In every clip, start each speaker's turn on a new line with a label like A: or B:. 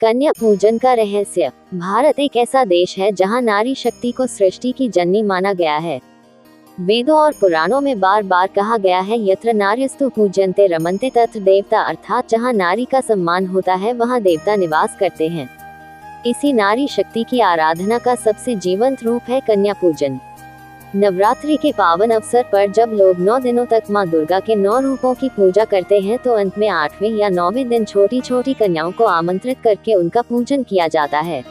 A: कन्या पूजन का रहस्य। भारत एक ऐसा देश है जहां नारी शक्ति को सृष्टि की जननी माना गया है। वेदों और पुराणों में बार बार कहा गया है, यत्र नार्यस्तु पूज्यन्ते रमन्ते तत्र देवता, अर्थात जहां नारी का सम्मान होता है वहां देवता निवास करते हैं। इसी नारी शक्ति की आराधना का सबसे जीवंत रूप है कन्या पूजन। नवरात्रि के पावन अवसर पर जब लोग 9 दिनों तक मां दुर्गा के 9 रूपों की पूजा करते हैं तो अंत में 8वें या 9वें दिन छोटी छोटी कन्याओं को आमंत्रित करके उनका पूजन किया जाता है।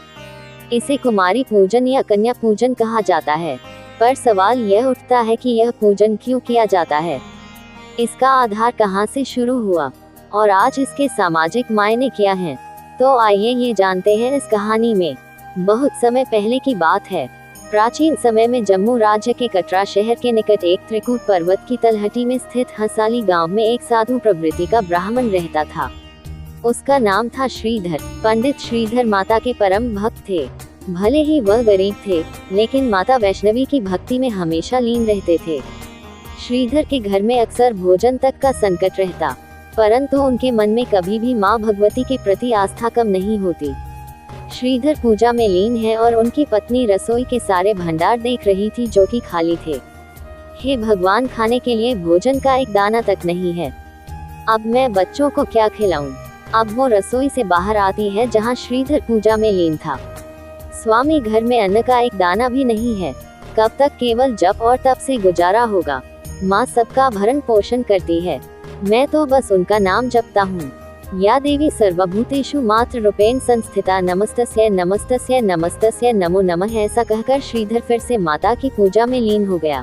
A: इसे कुमारी पूजन या कन्या पूजन कहा जाता है। पर सवाल यह उठता है कि यह पूजन क्यों किया जाता है, इसका आधार कहां से शुरू हुआ और आज इसके सामाजिक मायने क्या हैं? तो आइए ये जानते हैं इस कहानी में। बहुत समय पहले की बात है। प्राचीन समय में जम्मू राज्य के कटरा शहर के निकट एक त्रिकूट पर्वत की तलहटी में स्थित हंसाली गांव में एक साधु प्रवृत्ति का ब्राह्मण रहता था। उसका नाम था श्रीधर। पंडित श्रीधर माता के परम भक्त थे। भले ही वह गरीब थे, लेकिन माता वैष्णवी की भक्ति में हमेशा लीन रहते थे। श्रीधर के घर में अक्सर भोजन तक का संकट रहता, परंतु उनके मन में कभी भी माँ भगवती के प्रति आस्था कम नहीं होती। श्रीधर पूजा में लीन है और उनकी पत्नी रसोई के सारे भंडार देख रही थी जो कि खाली थे। हे भगवान, खाने के लिए भोजन का एक दाना तक नहीं है। अब मैं बच्चों को क्या खिलाऊं? अब वो रसोई से बाहर आती है जहां श्रीधर पूजा में लीन था। स्वामी, घर में अन्न का एक दाना भी नहीं है। कब तक केवल जप और तप से गुजारा होगा? माँ सबका भरण पोषण करती है, मैं तो बस उनका नाम जपता हूँ। या देवी सर्वभूतेषु मात्र रूपेण संस्थिता, नमस्तस्यै नमस्तस्यै नमस्तस्यै नमो नमः। ऐसा कहकर श्रीधर फिर से माता की पूजा में लीन हो गया।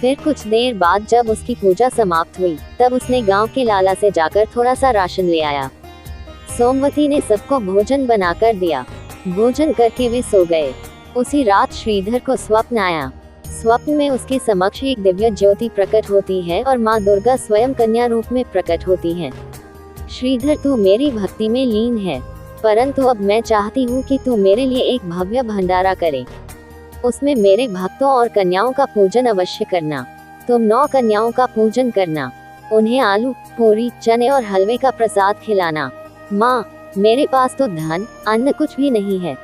A: फिर कुछ देर बाद जब उसकी पूजा समाप्त हुई, तब उसने गांव के लाला से जाकर थोड़ा सा राशन ले आया। सोमवती ने सबको भोजन बनाकर दिया। भोजन करके वे सो गए। उसी रात श्रीधर को स्वप्न आया। स्वप्न में उसके समक्ष एक दिव्य ज्योति प्रकट होती है और माँ दुर्गा स्वयं कन्या रूप में प्रकट होती हैं। श्रीधर, तू मेरी भक्ति में लीन है, परंतु अब मैं चाहती हूँ कि तू मेरे लिए एक भव्य भंडारा करे। उसमें मेरे भक्तों और कन्याओं का पूजन अवश्य करना। तुम 9 कन्याओं का पूजन करना। उन्हें आलू, पूरी, चने और हलवे का प्रसाद खिलाना। माँ, मेरे पास तो धन, अन्न कुछ भी नहीं है।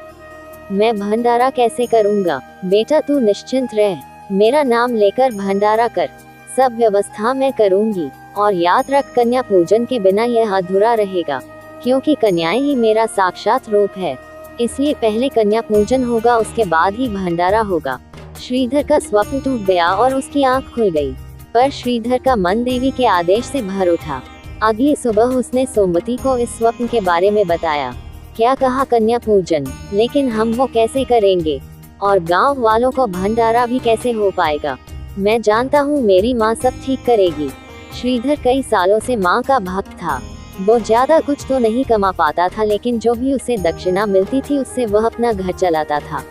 A: मैं भंडारा कैसे करूँगा? बेटा, तू निश्चिंत रह, मेरा नाम लेकर भंडारा कर, सब व्यवस्था मैं करूँगी। और याद रख, कन्या पूजन के बिना यह अधूरा रहेगा, क्योंकि कन्याएं ही मेरा साक्षात रूप है। इसलिए पहले कन्या पूजन होगा, उसके बाद ही भंडारा होगा। श्रीधर का स्वप्न टूट गया और उसकी आंख खुल गई। पर श्रीधर का मन देवी के आदेश से भर उठा। अगली सुबह उसने सोमवती को इस स्वप्न के बारे में बताया। क्या कहा? कन्या पूजन, लेकिन हम वो कैसे करेंगे? और गाँव वालों को भंडारा भी कैसे हो पाएगा? मैं जानता हूँ मेरी माँ सब ठीक करेगी। श्रीधर कई सालों से माँ का भक्त था। वो ज्यादा कुछ तो नहीं कमा पाता था, लेकिन जो भी उसे दक्षिणा मिलती थी उससे वह अपना घर चलाता था।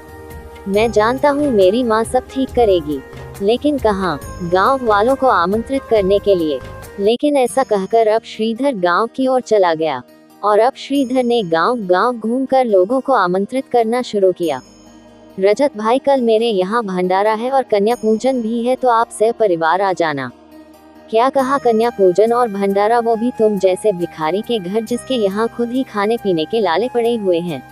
A: मैं जानता हूँ मेरी माँ सब ठीक करेगी, लेकिन कहाँ? गांव वालों को आमंत्रित करने के लिए। लेकिन ऐसा कहकर अब श्रीधर गांव की ओर चला गया और अब श्रीधर ने गांव गांव घूमकर लोगों को आमंत्रित करना शुरू किया। रजत भाई, कल मेरे यहाँ भंडारा है और कन्या पूजन भी है, तो आप सपरिवार आ जाना। क्या कहा? कन्या पूजन और भंडारा, वो भी तुम जैसे भिखारी के घर, जिसके यहाँ खुद ही खाने पीने के लाले पड़े हुए हैं।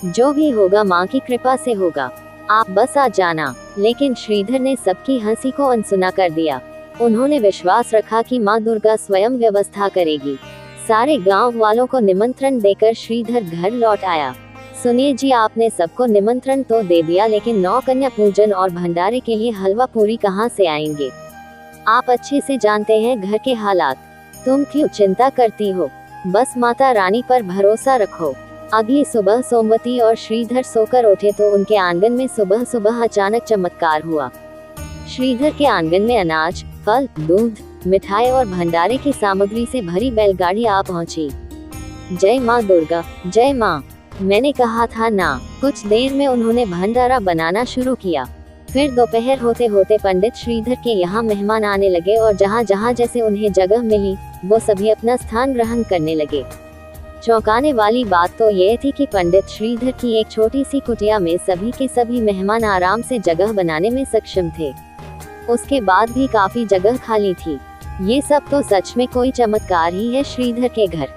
A: जो भी होगा माँ की कृपा से होगा, आप बस आ जाना। लेकिन श्रीधर ने सबकी हंसी को अनसुना कर दिया। उन्होंने विश्वास रखा कि माँ दुर्गा स्वयं व्यवस्था करेगी। सारे गांव वालों को निमंत्रण देकर श्रीधर घर लौट आया। सुनिए जी, आपने सबको निमंत्रण तो दे दिया, लेकिन 9 कन्या पूजन और भंडारे के लिए हलवा पूरी कहाँ से आएंगे? आप अच्छे से जानते हैं घर के हालात। तुम क्यों चिंता करती हो? बस माता रानी पर भरोसा रखो। अगली सुबह सोमवती और श्रीधर सोकर उठे तो उनके आंगन में सुबह सुबह अचानक चमत्कार हुआ। श्रीधर के आंगन में अनाज, फल, दूध, मिठाई और भंडारे की सामग्री से भरी बैलगाड़ी आ पहुंची। जय माँ दुर्गा, जय माँ, मैंने कहा था ना। कुछ देर में उन्होंने भंडारा बनाना शुरू किया। फिर दोपहर होते होते पंडित श्रीधर के यहाँ मेहमान आने लगे और जहाँ जहाँ जैसे उन्हें जगह मिली वो सभी अपना स्थान ग्रहण करने लगे। चौंकाने वाली बात तो यह थी कि पंडित श्रीधर की एक छोटी सी कुटिया में सभी के सभी मेहमान आराम से जगह बनाने में सक्षम थे। उसके बाद भी काफी जगह खाली थी। ये सब तो सच में कोई चमत्कार ही है श्रीधर के घर।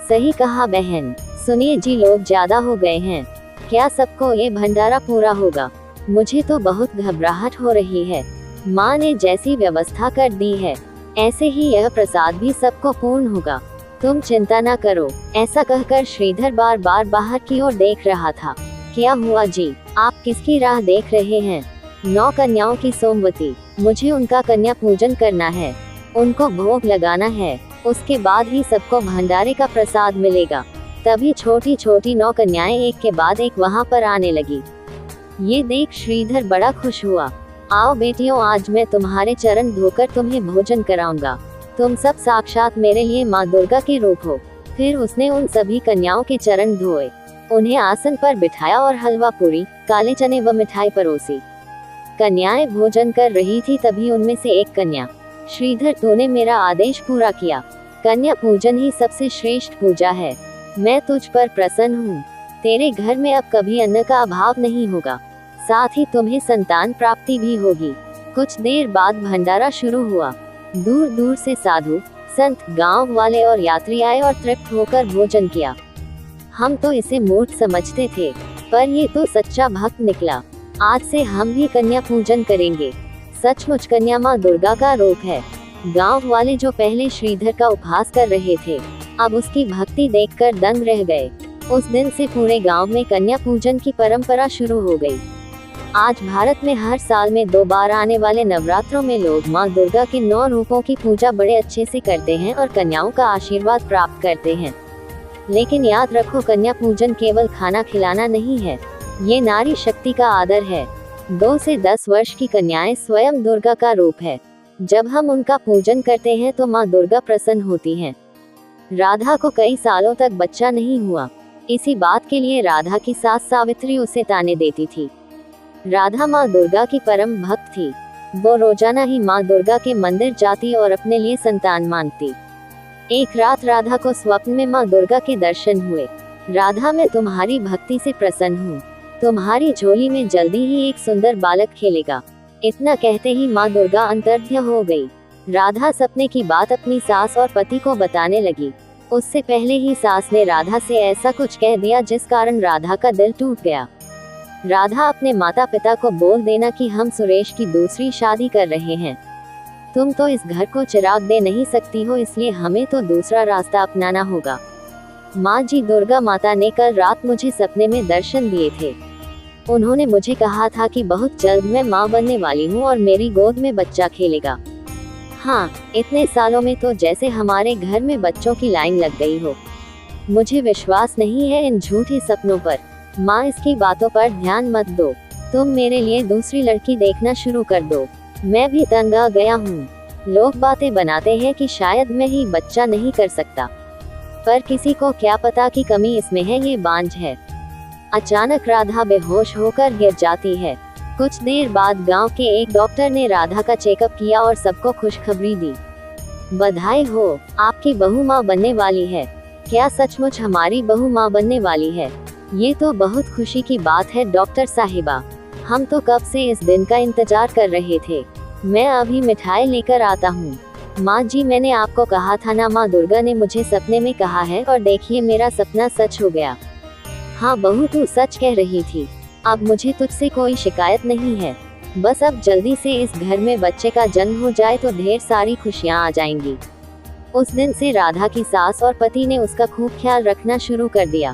A: सही कहा बहन। सुनिए जी, लोग ज्यादा हो गए हैं, क्या सबको ये भंडारा पूरा होगा? मुझे तो बहुत घबराहट हो रही है। माँ ने जैसी व्यवस्था कर दी है, ऐसे ही यह प्रसाद भी सबको पूर्ण होगा। तुम चिंता न करो। ऐसा कहकर श्रीधर बार बार बाहर की ओर देख रहा था। क्या हुआ जी, आप किसकी राह देख रहे हैं? 9 कन्याओं की सोमवती, मुझे उनका कन्या पूजन करना है, उनको भोग लगाना है, उसके बाद ही सबको भंडारे का प्रसाद मिलेगा। तभी छोटी छोटी 9 कन्याएं एक के बाद एक वहां पर आने लगी। ये देख श्रीधर बड़ा खुश हुआ। आओ बेटियों, आज मैं तुम्हारे चरण धोकर तुम्हें भोजन कराऊंगा। तुम सब साक्षात मेरे लिए माँ दुर्गा के रूप हो। फिर उसने उन सभी कन्याओं के चरण धोए, उन्हें आसन पर बिठाया और हलवा पूरी, काले चने व मिठाई परोसी। कन्याएं भोजन कर रही थी, तभी उनमें से एक कन्या, श्रीधर तूने मेरा आदेश पूरा किया। कन्या पूजन ही सबसे श्रेष्ठ पूजा है। मैं तुझ पर प्रसन्न हूँ। तेरे घर में अब कभी अन्न का अभाव नहीं होगा, साथ ही तुम्हें संतान प्राप्ति भी होगी। कुछ देर बाद भंडारा शुरू हुआ। दूर दूर से साधु, संत, गांव वाले और यात्री आए और तृप्त होकर भोजन किया। हम तो इसे मूर्ख समझते थे, पर ये तो सच्चा भक्त निकला। आज से हम भी कन्या पूजन करेंगे। सचमुच कन्या माँ दुर्गा का रूप है। गांव वाले जो पहले श्रीधर का उपहास कर रहे थे, अब उसकी भक्ति देखकर दंग रह गए। उस दिन से पूरे गांव में कन्या पूजन की परंपरा शुरू हो गई। आज भारत में हर साल में 2 बार आने वाले नवरात्रों में लोग माँ दुर्गा के 9 रूपों की पूजा बड़े अच्छे से करते हैं और कन्याओं का आशीर्वाद प्राप्त करते हैं। लेकिन याद रखो, कन्या पूजन केवल खाना खिलाना नहीं है, ये नारी शक्ति का आदर है। 2 से 10 वर्ष की कन्याएं स्वयं दुर्गा का रूप है। जब हम उनका पूजन करते हैं तो माँ दुर्गा प्रसन्न होती हैं। राधा को कई सालों तक बच्चा नहीं हुआ। इसी बात के लिए राधा की सास सावित्री उसे ताने देती थी। राधा माँ दुर्गा की परम भक्त थी। वो रोजाना ही माँ दुर्गा के मंदिर जाती और अपने लिए संतान मांगती। एक रात राधा को स्वप्न में माँ दुर्गा के दर्शन हुए। राधा, मैं तुम्हारी भक्ति से प्रसन्न हूँ। तुम्हारी झोली में जल्दी ही एक सुंदर बालक खेलेगा। इतना कहते ही माँ दुर्गा अंतर्ध्य हो गई। राधा सपने की बात अपनी सास और पति को बताने लगी। उससे पहले ही सास ने राधा से ऐसा कुछ कह दिया जिस कारण राधा का दिल टूट गया। राधा, अपने माता पिता को बोल देना कि हम सुरेश की दूसरी शादी कर रहे हैं। तुम तो इस घर को चिराग दे नहीं सकती हो, इसलिए हमें तो दूसरा रास्ता अपनाना होगा। माँ जी, दुर्गा माता ने कल रात मुझे सपने में दर्शन दिए थे। उन्होंने मुझे कहा था कि बहुत जल्द मैं माँ बनने वाली हूँ और मेरी गोद में बच्चा खेलेगा। हाँ, इतने सालों में तो जैसे हमारे घर में बच्चों की लाइन लग गई हो। मुझे विश्वास नहीं है इन झूठे सपनों पर। माँ, इसकी बातों पर ध्यान मत दो। तुम मेरे लिए दूसरी लड़की देखना शुरू कर दो। मैं भी तंग आ गया हूँ। लोग बातें बनाते हैं कि शायद मैं ही बच्चा नहीं कर सकता, पर किसी को क्या पता कि कमी इसमें है, ये बांझ है। अचानक राधा बेहोश होकर गिर जाती है। कुछ देर बाद गांव के एक डॉक्टर ने राधा का चेकअप किया और सबको खुशखबरी दी। बधाई हो, आपकी बहू माँ बनने वाली है। क्या सचमुच हमारी बहू माँ बनने वाली है? ये तो बहुत खुशी की बात है डॉक्टर साहिबा। हम तो कब से इस दिन का इंतजार कर रहे थे। मैं अभी मिठाई लेकर आता हूँ। माँ जी, मैंने आपको कहा था ना, माँ दुर्गा ने मुझे सपने में कहा है और देखिए मेरा सपना सच हो गया। हाँ बहू, तू सच कह रही थी। अब मुझे तुझसे कोई शिकायत नहीं है। बस अब जल्दी से इस घर में बच्चे का जन्म हो जाए तो ढेर सारी खुशियाँ आ जाएंगी। उस दिन से राधा की सास और पति ने उसका खूब ख्याल रखना शुरू कर दिया।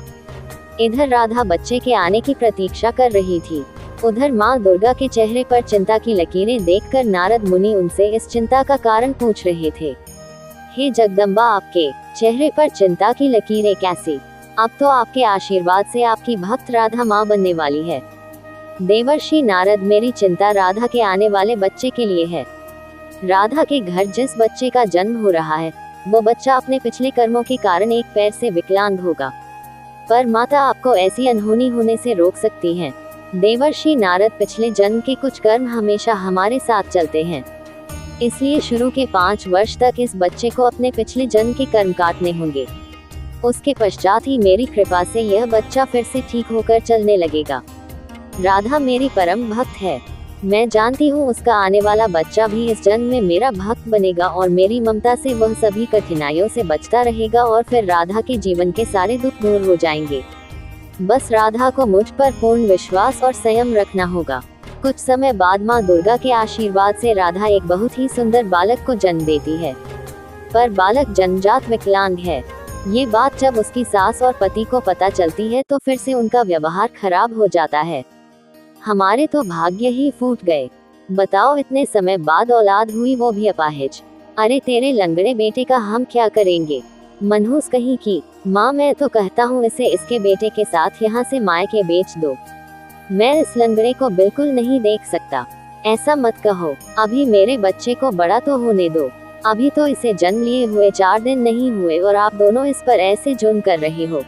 A: इधर राधा बच्चे के आने की प्रतीक्षा कर रही थी। उधर माँ दुर्गा के चेहरे पर चिंता की लकीरें देखकर नारद मुनि उनसे इस चिंता का कारण पूछ रहे थे। हे जगदम्बा, आपके चेहरे पर चिंता की लकीरें कैसी? अब तो आपके आशीर्वाद से आपकी भक्त राधा माँ बनने वाली है। देवर्षि नारद, मेरी चिंता राधा के आने वाले बच्चे के लिए है। राधा के घर जिस बच्चे का जन्म हो रहा है, वो बच्चा अपने पिछले कर्मों के कारण एक पैर से विकलांग होगा, पर माता आपको ऐसी अनहोनी होने से रोक सकती हैं। देवर्षि नारद, पिछले जन्म के कुछ कर्म हमेशा हमारे साथ चलते हैं, इसलिए शुरू के 5 वर्ष तक इस बच्चे को अपने पिछले जन्म के कर्म काटने होंगे। उसके पश्चात ही मेरी कृपा से यह बच्चा फिर से ठीक होकर चलने लगेगा। राधा मेरी परम भक्त है। मैं जानती हूँ उसका आने वाला बच्चा भी इस जन्म में मेरा भक्त बनेगा और मेरी ममता से वह सभी कठिनाइयों से बचता रहेगा और फिर राधा के जीवन के सारे दुख दूर हो जाएंगे। बस राधा को मुझ पर पूर्ण विश्वास और संयम रखना होगा। कुछ समय बाद माँ दुर्गा के आशीर्वाद से राधा एक बहुत ही सुंदर बालक को जन्म देती है, पर बालक जन्मजात विकलांग है। ये बात जब उसकी सास और पति को पता चलती है तो फिर से उनका व्यवहार खराब हो जाता है। हमारे तो भाग्य ही फूट गए। बताओ, इतने समय बाद औलाद हुई, वो भी अपाहिज। अरे तेरे लंगड़े बेटे का हम क्या करेंगे? मनहूस कहीं की। माँ, मैं तो कहता हूँ इसे इसके बेटे के साथ यहाँ से मायके बेच दो। मैं इस लंगड़े को बिल्कुल नहीं देख सकता। ऐसा मत कहो, अभी मेरे बच्चे को बड़ा तो होने दो। अभी तो इसे जन्म लिए हुए 4 दिन नहीं हुए और आप दोनों इस पर ऐसे जुर्म कर रहे हो।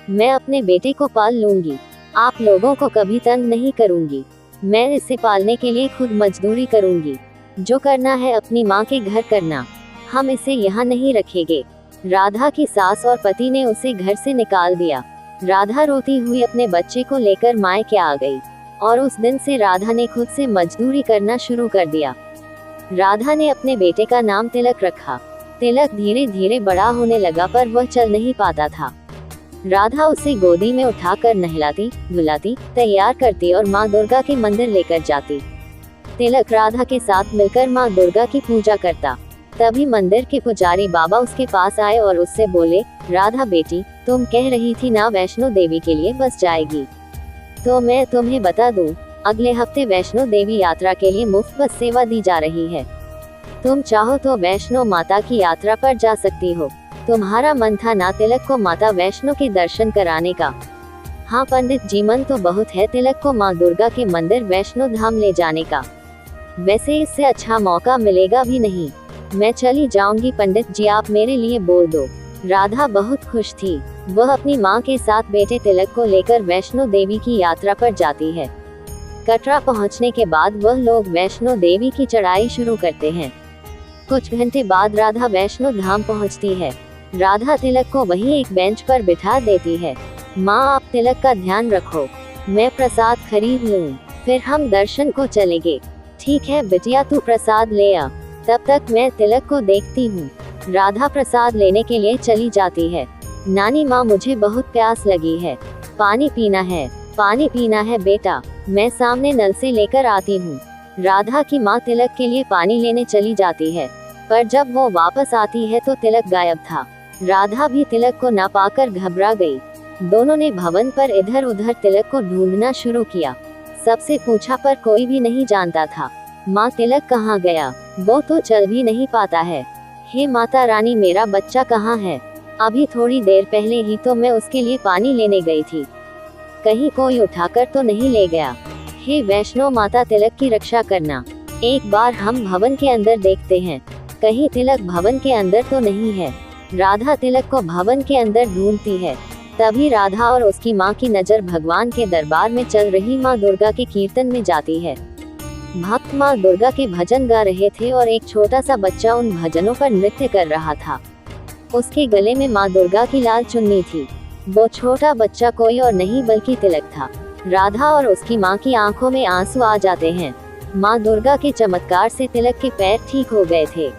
A: मैं अपने बेटे को पाल लूंगी, आप लोगों को कभी तंग नहीं करूंगी। मैं इसे पालने के लिए खुद मजदूरी करूंगी। जो करना है अपनी माँ के घर करना, हम इसे यहाँ नहीं रखेंगे। राधा की सास और पति ने उसे घर से निकाल दिया। राधा रोती हुई अपने बच्चे को लेकर मायके आ गई और उस दिन से राधा ने खुद से मजदूरी करना शुरू कर दिया। राधा ने अपने बेटे का नाम तिलक रखा। तिलक धीरे धीरे बड़ा होने लगा, पर वह चल नहीं पाता था। राधा उसे गोदी में उठाकर नहलाती, धुलाती, तैयार करती और माँ दुर्गा के मंदिर लेकर जाती। तिलक राधा के साथ मिलकर माँ दुर्गा की पूजा करता। तभी मंदिर के पुजारी बाबा उसके पास आए और उससे बोले, राधा बेटी, तुम कह रही थी ना वैष्णो देवी के लिए बस जाएगी, तो मैं तुम्हें बता दूं, अगले हफ्ते वैष्णो देवी यात्रा के लिए मुफ्त बस सेवा दी जा रही है। तुम चाहो तो वैष्णो माता की यात्रा पर जा सकती हो। तुम्हारा मन था ना तिलक को माता वैष्णो के दर्शन कराने का? हाँ पंडित जी, मन तो बहुत है तिलक को माँ दुर्गा के मंदिर वैष्णो धाम ले जाने का। वैसे इससे अच्छा मौका मिलेगा भी नहीं। मैं चली जाऊंगी पंडित जी, आप मेरे लिए बोल दो। राधा बहुत खुश थी। वह अपनी माँ के साथ बेटे तिलक को लेकर वैष्णो देवी की यात्रा पर जाती है। कटरा पहुँचने के बाद वह लोग वैष्णो देवी की चढ़ाई शुरू करते हैं। कुछ घंटे बाद राधा वैष्णो धाम पहुँचती है। राधा तिलक को वहीं एक बेंच पर बिठा देती है। माँ, आप तिलक का ध्यान रखो, मैं प्रसाद खरीद लूँ, फिर हम दर्शन को चलेंगे। ठीक है बिटिया, तू प्रसाद ले आ, तब तक मैं तिलक को देखती हूँ। राधा प्रसाद लेने के लिए चली जाती है। नानी माँ, मुझे बहुत प्यास लगी है, पानी पीना है। पानी पीना है बेटा, मैं सामने नल से लेकर आती हूँ। राधा की माँ तिलक के लिए पानी लेने चली जाती है, पर जब वो वापस आती है तो तिलक गायब था। राधा भी तिलक को ना पाकर घबरा गई। दोनों ने भवन पर इधर उधर तिलक को ढूंढना शुरू किया। सबसे पूछा पर कोई भी नहीं जानता था। माँ, तिलक कहाँ गया? वो तो चल भी नहीं पाता है। हे माता रानी, मेरा बच्चा कहाँ है? अभी थोड़ी देर पहले ही तो मैं उसके लिए पानी लेने गई थी, कहीं कोई उठाकर तो नहीं ले गया। हे वैष्णो माता, तिलक की रक्षा करना। एक बार हम भवन के अंदर देखते हैं, कहीं तिलक भवन के अंदर तो नहीं है। राधा तिलक को भवन के अंदर ढूंढती है। तभी राधा और उसकी माँ की नज़र भगवान के दरबार में चल रही माँ दुर्गा के कीर्तन में जाती है। भक्त माँ दुर्गा के भजन गा रहे थे और एक छोटा सा बच्चा उन भजनों पर नृत्य कर रहा था। उसके गले में माँ दुर्गा की लाल चुन्नी थी। वो छोटा बच्चा कोई और नहीं बल्कि तिलक था। राधा और उसकी माँ की आंखों में आंसू आ जाते हैं। माँ दुर्गा के चमत्कार से तिलक के पैर ठीक हो गए थे।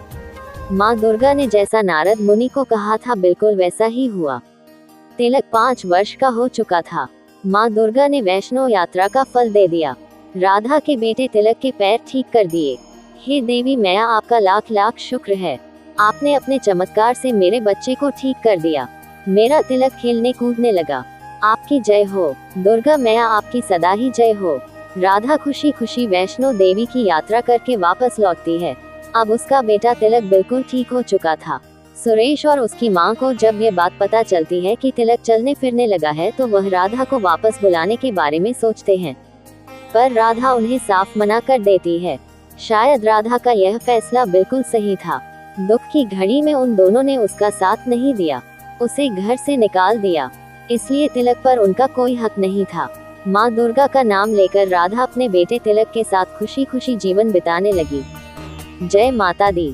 A: माँ दुर्गा ने जैसा नारद मुनि को कहा था बिल्कुल वैसा ही हुआ। तिलक 5 वर्ष का हो चुका था। माँ दुर्गा ने वैष्णो यात्रा का फल दे दिया। राधा के बेटे तिलक के पैर ठीक कर दिए। हे देवी मैया, आपका लाख लाख शुक्र है। आपने अपने चमत्कार से मेरे बच्चे को ठीक कर दिया। मेरा तिलक खेलने कूदने लगा। आपकी जय हो। दुर्गा मैया, आपकी सदा ही जय हो। राधा खुशी खुशी वैष्णो देवी की यात्रा करके वापस लौटती है। अब उसका बेटा तिलक बिल्कुल ठीक हो चुका था। सुरेश और उसकी माँ को जब ये बात पता चलती है कि तिलक चलने फिरने लगा है तो वह राधा को वापस बुलाने के बारे में सोचते हैं, पर राधा उन्हें साफ मना कर देती है। शायद राधा का यह फैसला बिल्कुल सही था। दुख की घड़ी में उन दोनों ने उसका साथ नहीं दिया, उसे घर से निकाल दिया, इसलिए तिलक पर उनका कोई हक नहीं था। माँ दुर्गा का नाम लेकर राधा अपने बेटे तिलक के साथ खुशी खुशी जीवन बिताने लगी। जय माता दी।